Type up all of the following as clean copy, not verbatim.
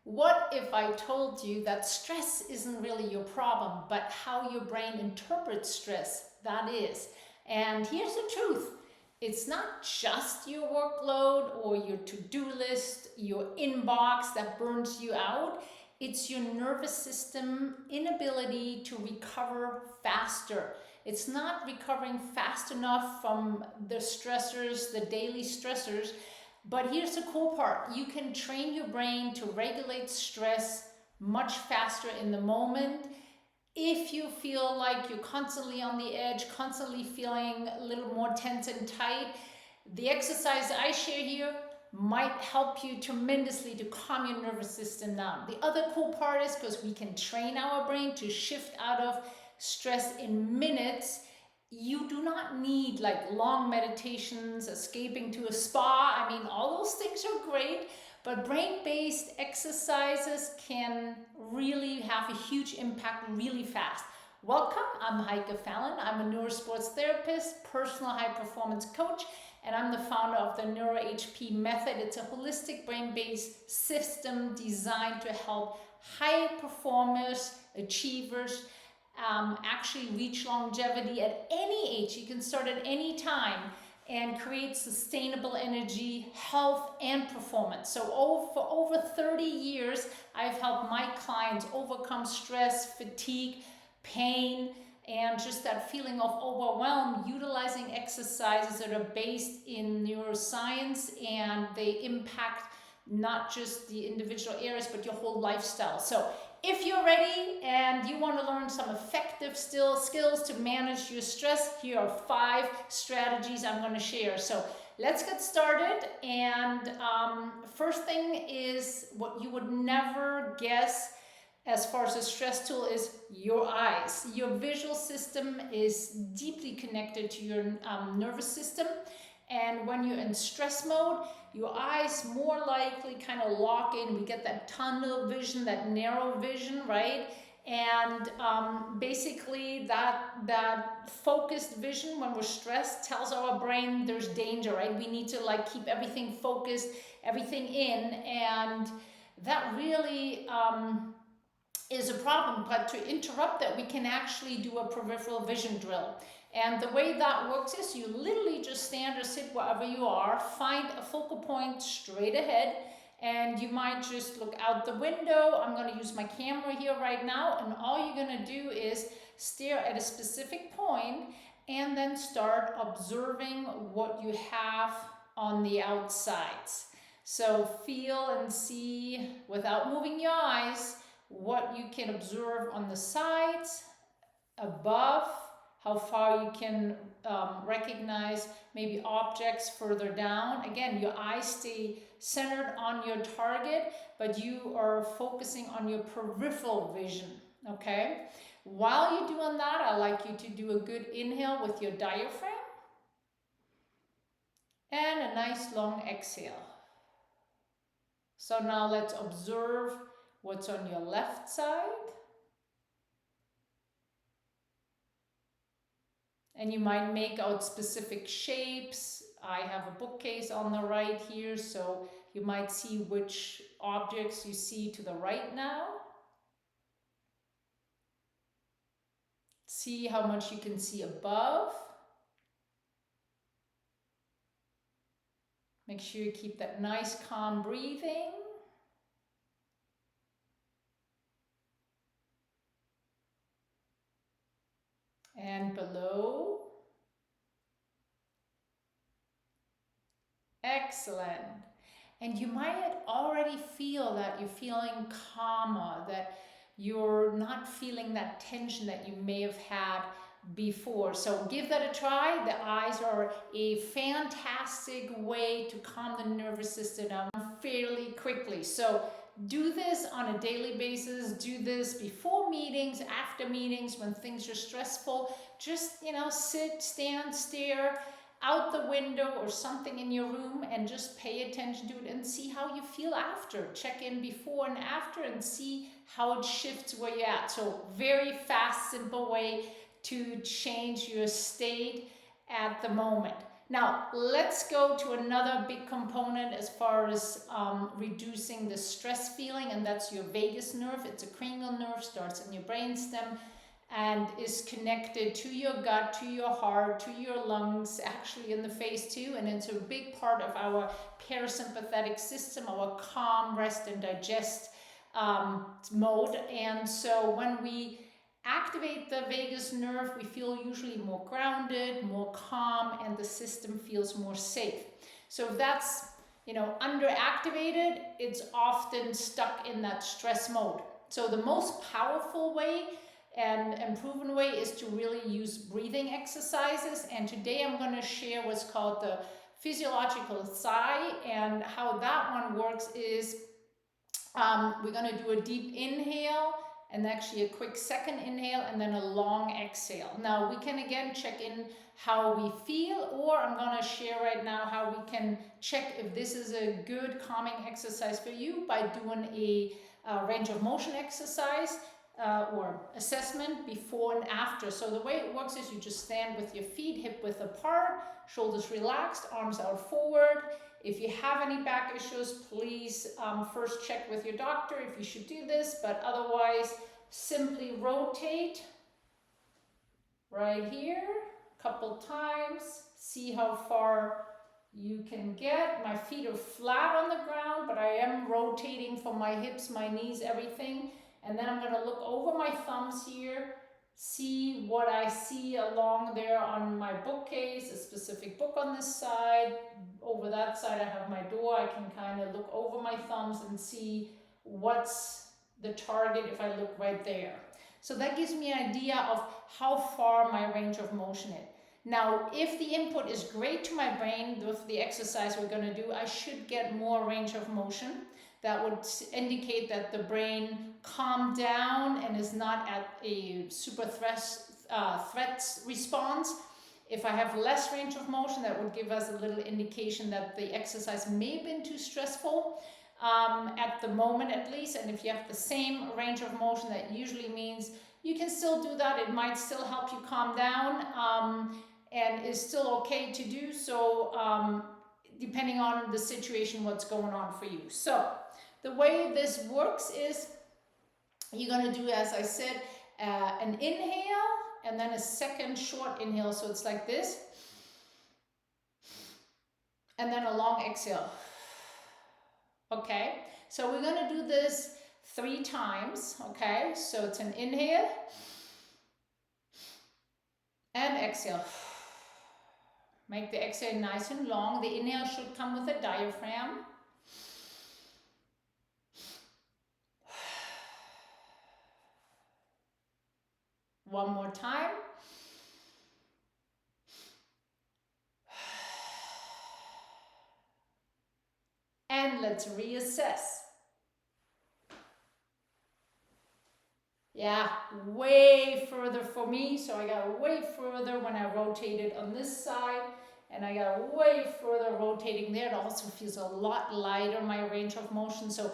What if I told you that stress isn't really your problem, but how your brain interprets stress, that is? And here's the truth. It's not just your workload or your to-do list, your inbox that burns you out. It's your nervous system inability to recover faster. It's not recovering fast enough from the stressors, the daily stressors. But here's the cool part. You can train your brain to regulate stress much faster in the moment. If you feel like you're constantly on the edge, constantly feeling a little more tense and tight, the exercise I share here might help you tremendously to calm your nervous system down. The other cool part is because we can train our brain to shift out of stress in minutes. You do not need like long meditations, escaping to a spa. I mean, all those things are great, but brain-based exercises can really have a huge impact really fast. Welcome, I'm Heike Fallon. I'm a neurosports therapist, personal high performance coach, and I'm the founder of the NeuroHP method. It's a holistic brain-based system designed to help high performers, achievers, actually reach longevity at any age. You can start at any time and create sustainable energy, health, and performance. So for over 30 years, I've helped my clients overcome stress, fatigue, pain, and just that feeling of overwhelm utilizing exercises that are based in neuroscience, and they impact not just the individual areas, but your whole lifestyle. So if you're ready and you want to learn some effective skills to manage your stress, here are 5 strategies I'm going to share. So let's get started. And first thing is what you would never guess as far as a stress tool is your eyes. Your visual system is deeply connected to your nervous system. And when you're in stress mode, your eyes more likely kind of lock in. We get that tunnel vision, that narrow vision, right? And basically that focused vision when we're stressed tells our brain there's danger, right? We need to like keep everything focused, everything in, and that really is a problem. But to interrupt that, we can actually do a peripheral vision drill. And the way that works is you literally just stand or sit wherever you are, find a focal point straight ahead, and you might just look out the window. I'm going to use my camera here right now, and all you're going to do is stare at a specific point and then start observing what you have on the outsides. So feel and see, without moving your eyes, what you can observe on the sides, above, how far you can recognize maybe objects further down. Again, your eyes stay centered on your target, but you are focusing on your peripheral vision, okay? While you're doing that, I like you to do a good inhale with your diaphragm and a nice long exhale. So now let's observe what's on your left side. And you might make out specific shapes. I have a bookcase on the right here, so you might see which objects you see to the right now. See how much you can see above. Make sure you keep that nice calm breathing. And below. Excellent. And you might already feel that you're feeling calmer, that you're not feeling that tension that you may have had before. So give that a try. The eyes are a fantastic way to calm the nervous system down fairly quickly. So do this on a daily basis. Do this before meetings, after meetings, when things are stressful. Just, sit, stand, stare out the window or something in your room and just pay attention to it and see how you feel after. Check in before and after and see how it shifts where you're at. So very fast, simple way to change your state at the moment. Now, let's go to another big component as far as reducing the stress feeling, and that's your vagus nerve. It's a cranial nerve, starts in your brainstem, and is connected to your gut, to your heart, to your lungs, actually in the face too, and it's a big part of our parasympathetic system, our calm, rest, and digest mode. And so when we activate the vagus nerve, we feel usually more grounded, more calm, and the system feels more safe. So if that's, underactivated, it's often stuck in that stress mode. So the most powerful way and proven way is to really use breathing exercises. And today I'm going to share what's called the physiological sigh, and how that one works is we're going to do a deep inhale, and actually a quick second inhale, and then a long exhale. Now we can again check in how we feel, or I'm going to share right now how we can check if this is a good calming exercise for you by doing a range of motion exercise or assessment before and after. So the way it works is you just stand with your feet hip width apart, shoulders relaxed, arms out forward. If you have any back issues, please first check with your doctor if you should do this, but otherwise simply rotate right here a couple times. See how far you can get. My feet are flat on the ground, but I am rotating from my hips, my knees, everything. And then I'm going to look over my thumbs here, see what I see along there on my bookcase, a specific book on this side. Over that side I have my door. I can kind of look over my thumbs and see what's the target if I look right there. So that gives me an idea of how far my range of motion is. Now, if the input is great to my brain with the exercise we're going to do, I should get more range of motion. That would indicate that the brain calmed down and is not at a super threat response. If I have less range of motion, that would give us a little indication that the exercise may have been too stressful at the moment at least. And if you have the same range of motion, that usually means you can still do that. It might still help you calm down and is still okay to do so depending on the situation, what's going on for you. So the way this works is you're going to do, as I said, an inhale and then a second short inhale. So it's like this. And then a long exhale. Okay, so we're going to do this 3 times. Okay, so it's an inhale and exhale. Make the exhale nice and long. The inhale should come with a diaphragm. One more time. And let's reassess. Yeah, way further for me. So I got way further when I rotated on this side, and I got way further rotating there. It also feels a lot lighter, my range of motion. So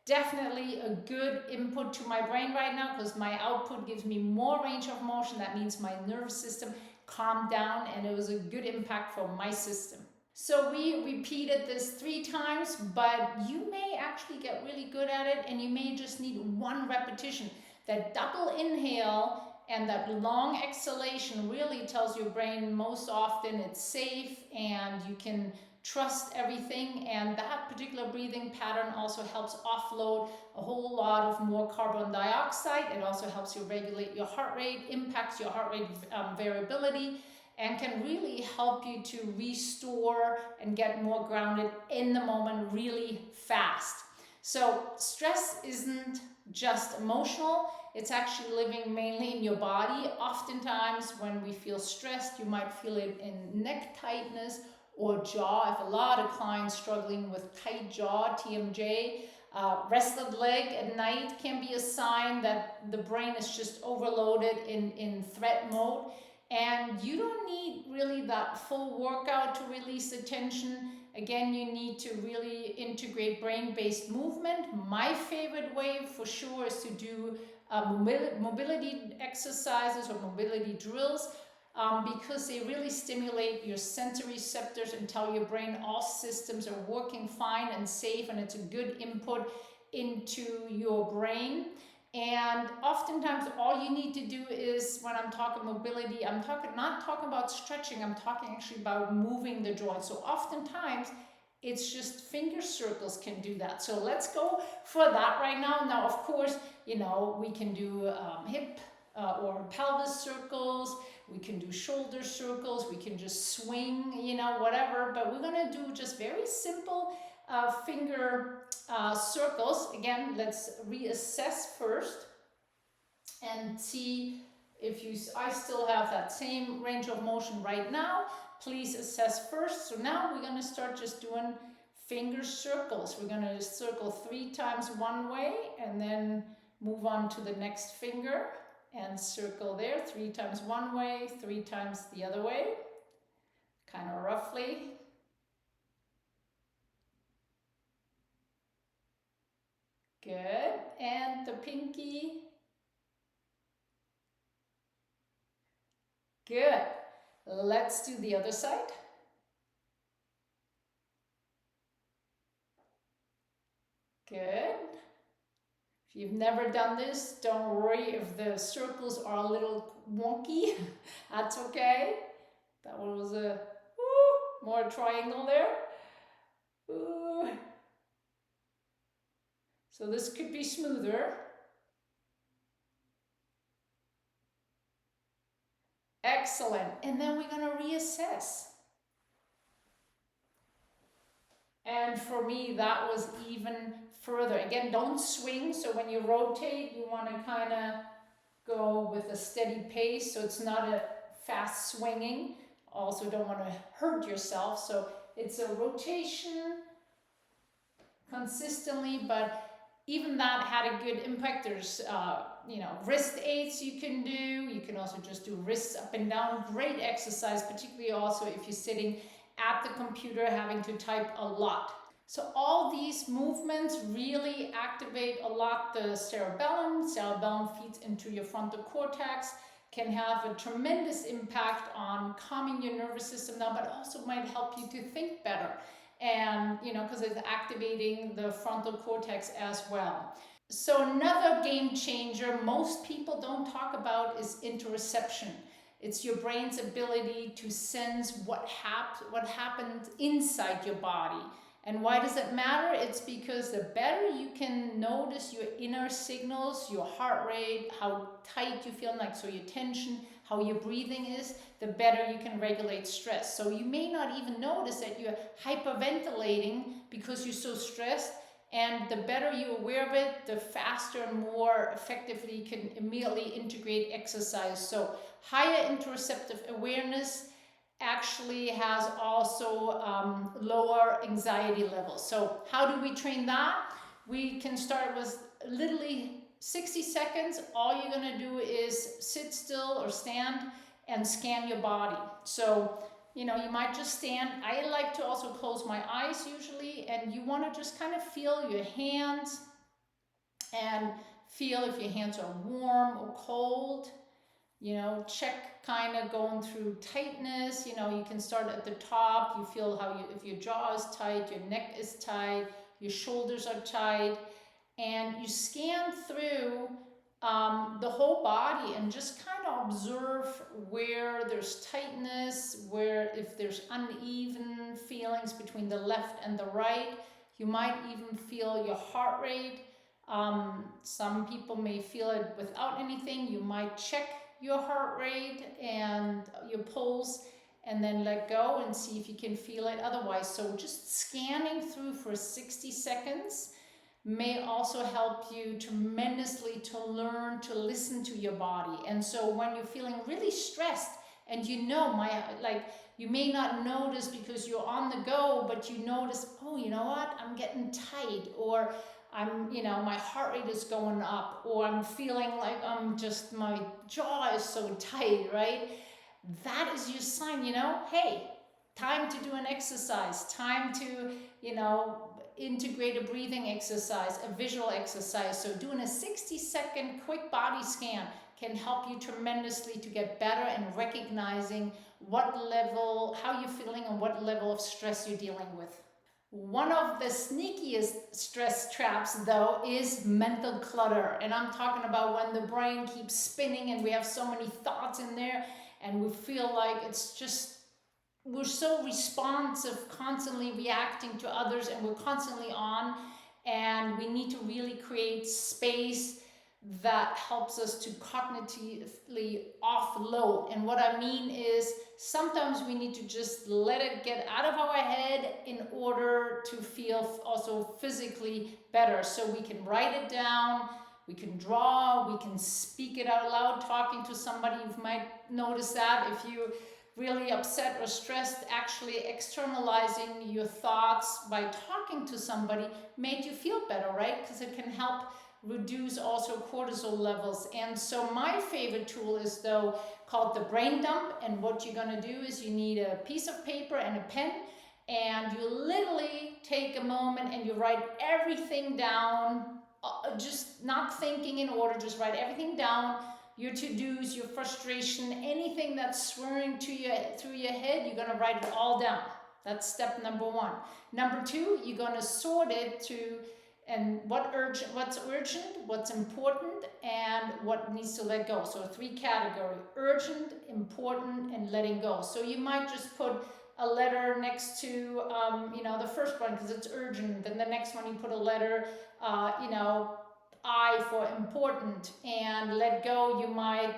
definitely a good input to my brain right now, because my output gives me more range of motion. That means my nervous system calmed down, and it was a good impact for my system. So we repeated this 3 times, but you may actually get really good at it, and you may just need 1 repetition. That double inhale and that long exhalation really tells your brain most often it's safe and you can trust everything, and that particular breathing pattern also helps offload a whole lot of more carbon dioxide. It also helps you regulate your heart rate, impacts your heart rate variability, and can really help you to restore and get more grounded in the moment really fast. So stress isn't just emotional, it's actually living mainly in your body. Oftentimes when we feel stressed, you might feel it in neck tightness or jaw. I have a lot of clients struggling with tight jaw, TMJ. Restless leg at night can be a sign that the brain is just overloaded in threat mode. And you don't need really that full workout to release the tension. Again, you need to really integrate brain-based movement. My favorite way for sure is to do mobility exercises or mobility drills. because they really stimulate your sensory receptors and tell your brain all systems are working fine and safe, and it's a good input into your brain. And oftentimes, all you need to do is, when I'm talking mobility, I'm talking not talking about stretching, I'm talking actually about moving the joints. So oftentimes, it's just finger circles can do that. So let's go for that right now. Now, of course, we can do hip or pelvis circles. We can do shoulder circles. We can just swing, whatever. But we're gonna do just very simple finger circles. Again, let's reassess first and see if I still have that same range of motion right now. Please assess first. So now we're gonna start just doing finger circles. We're gonna circle 3 times one way and then move on to the next finger and circle there 3 times one way, 3 times the other way, kind of roughly. Good. And the pinky. Good. Let's do the other side. Good. If you've never done this, don't worry if the circles are a little wonky. That's okay. That one was a more triangle there. Ooh. So this could be smoother. Excellent. And then we're going to reassess. And for me, that was even further. Again, don't swing. So when you rotate, you want to kind of go with a steady pace. So it's not a fast swinging. Also don't want to hurt yourself. So it's a rotation consistently, but even that had a good impact. There's, wrist aids you can do. You can also just do wrists up and down. Great exercise, particularly also if you're sitting at the computer having to type a lot. So all these movements really activate a lot the cerebellum. Cerebellum feeds into your frontal cortex, can have a tremendous impact on calming your nervous system now, but also might help you to think better. And, because it's activating the frontal cortex as well. So another game changer most people don't talk about is interoception. It's your brain's ability to sense what happened inside your body. And why does it matter? It's because the better you can notice your inner signals, your heart rate, how tight you feel, so your tension, how your breathing is, the better you can regulate stress. So you may not even notice that you're hyperventilating because you're so stressed. And the better you're aware of it, the faster and more effectively you can immediately integrate exercise. So higher interoceptive awareness actually has also lower anxiety levels. So how do we train that? We can start with literally 60 seconds. All you're gonna do is sit still or stand and scan your body. So, you might just stand. I like to also close my eyes usually, and you wanna just kind of feel your hands and feel if your hands are warm or cold. Check kind of going through tightness. You can start at the top. You feel if your jaw is tight, your neck is tight, your shoulders are tight, and you scan through the whole body and just kind of observe where there's tightness, where if there's uneven feelings between the left and the right. You might even feel your heart rate. Some people may feel it without anything. You might check your heart rate and your pulse and then let go and see if you can feel it otherwise. So just scanning through for 60 seconds may also help you tremendously to learn to listen to your body. And so when you're feeling really stressed and you may not notice because you're on the go, but you notice, oh, you know what, I'm getting tight, or my heart rate is going up, or I'm feeling like my jaw is so tight, right? That is your sign, hey, time to do an exercise, time to, integrate a breathing exercise, a visual exercise. So doing a 60-second quick body scan can help you tremendously to get better and recognizing what level, how you're feeling and what level of stress you're dealing with. One of the sneakiest stress traps, though, is mental clutter. And I'm talking about when the brain keeps spinning and we have so many thoughts in there and we feel like it's just, we're so responsive, constantly reacting to others, and we're constantly on, and we need to really create space that helps us to cognitively offload. And what I mean is sometimes we need to just let it get out of our head in order to feel also physically better. So we can write it down, we can draw, we can speak it out loud, talking to somebody. You might notice that if you really upset or stressed, actually externalizing your thoughts by talking to somebody made you feel better, right? Because it can help reduce also cortisol levels. And so my favorite tool is though called the brain dump. And what you're going to do is you need a piece of paper and a pen, and you literally take a moment and you write everything down, just not thinking in order, just write everything down. Your to-dos, your frustration, anything that's swirling to you through your head, you're going to write it all down. That's step number one. Number two, you're going to sort it to and what's urgent, what's important, and what needs to let go. So 3 categories: urgent, important, and letting go. So you might just put a letter next to, the first one because it's urgent. Then the next one you put a letter, I for important, and let go you might,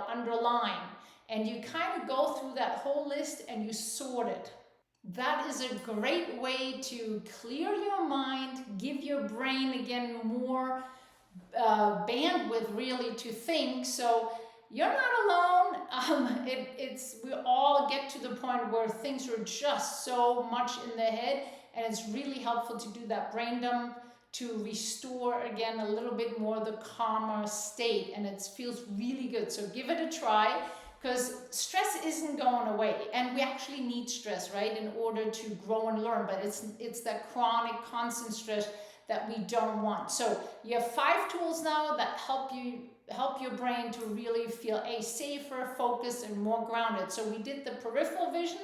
underline. And you kind of go through that whole list and you sort it. That is a great way to clear your mind, give your brain again more bandwidth really to think. So you're not alone. We all get to the point where things are just so much in the head, and it's really helpful to do that brain dump to restore again a little bit more the calmer state, and it feels really good. So give it a try, because stress isn't going away, and we actually need stress, right, in order to grow and learn. But it's that chronic, constant stress that we don't want. So you have 5 tools now that help your brain to really feel safer, focused, and more grounded. So we did the peripheral vision,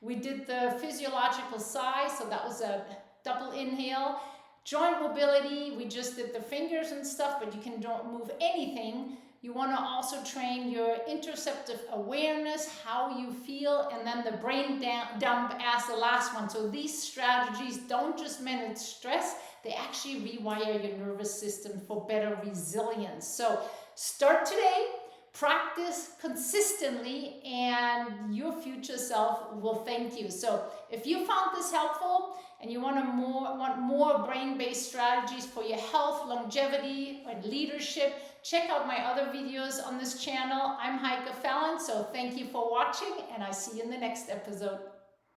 we did the physiological sigh, so that was a double inhale. Joint mobility, we just did the fingers and stuff, but you can don't move anything. You want to also train your interoceptive awareness, how you feel, and then the brain dump as the last one. So these strategies don't just manage stress, they actually rewire your nervous system for better resilience. So start today, practice consistently, and your future self will thank you. So if you found this helpful and you want more brain-based strategies for your health, longevity, and leadership, check out my other videos on this channel. I'm Heike Fallon, so thank you for watching, and I see you in the next episode.